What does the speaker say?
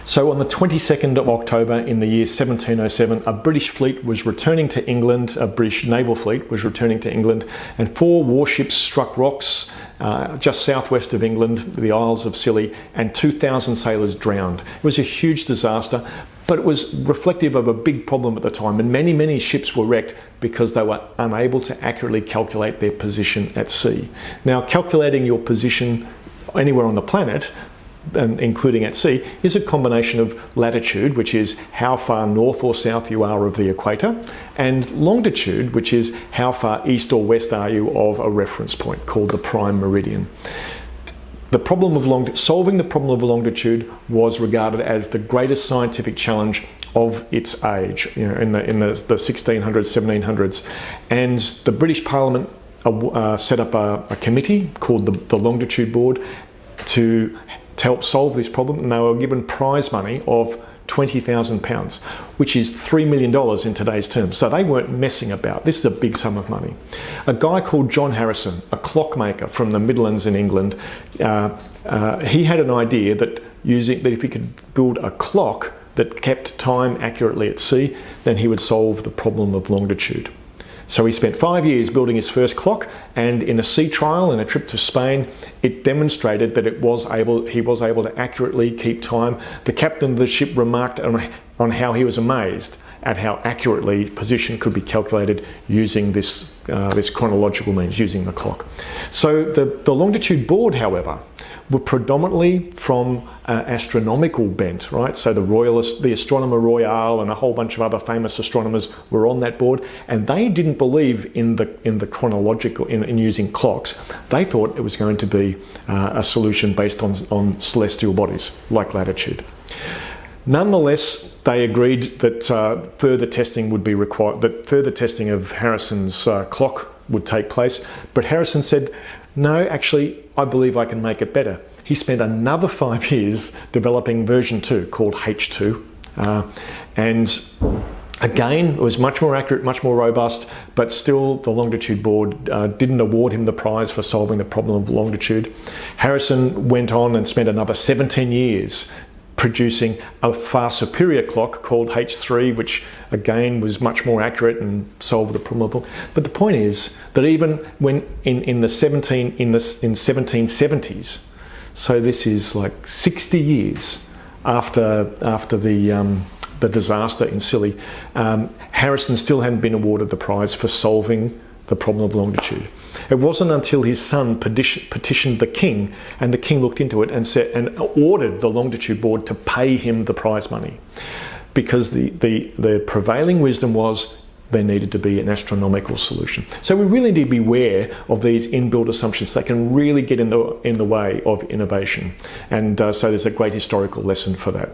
So on the 22nd of October in the year 1707, a British fleet was returning to England, a British naval fleet was returning to England, and 4 warships struck rocks just southwest of England, the Isles of Scilly, and 2,000 sailors drowned. It was a huge disaster, but it was reflective of a big problem at the time, and many ships were wrecked because they were unable to accurately calculate their position at sea. Now, calculating your position anywhere on the planet, and including at sea, is a combination of latitude, which is how far north or south you are of the equator, and longitude, which is how far east or west are you of a reference point called the prime meridian. The problem of solving the problem of longitude was regarded as the greatest scientific challenge of its age, in the 1600s, 1700s, and the British Parliament set up a committee called the Longitude Board to help solve this problem, and they were given prize money of £20,000, which is $3 million in today's terms. So they weren't messing about. This is a big sum of money. A guy called John Harrison, a clockmaker from the Midlands in England, he had an idea that if he could build a clock that kept time accurately at sea, then he would solve the problem of longitude. So he spent 5 years building his first clock, and in a sea trial and a trip to Spain, it demonstrated that he was able to accurately keep time. The captain of the ship remarked on how he was amazed at how accurately position could be calculated using this chronological means, using the clock. So the longitude board, however, were predominantly from astronomical bent, right? So the Astronomer Royal and a whole bunch of other famous astronomers were on that board, and they didn't believe in the chronological, in using clocks. They thought it was going to be a solution based on celestial bodies, like latitude. Nonetheless, they agreed that further testing would be required, that further testing of Harrison's clock would take place, but Harrison said, no, actually, I believe I can make it better. He spent another 5 years developing version 2 called H2. And again, it was much more accurate, much more robust, but still the Longitude Board didn't award him the prize for solving the problem of longitude. Harrison went on and spent another 17 years producing a far superior clock called H3, which again was much more accurate and solved the problem. But the point is that even when in the 1770s, so this is like 60 years after the disaster in Scilly, Harrison still hadn't been awarded the prize for solving the problem of longitude. It wasn't until his son petitioned the king, and the king looked into it and ordered the Longitude Board to pay him the prize money, because the prevailing wisdom was there needed to be an astronomical solution. So we really need to be aware of these inbuilt assumptions. They can really get in the way of innovation, and so there's a great historical lesson for that.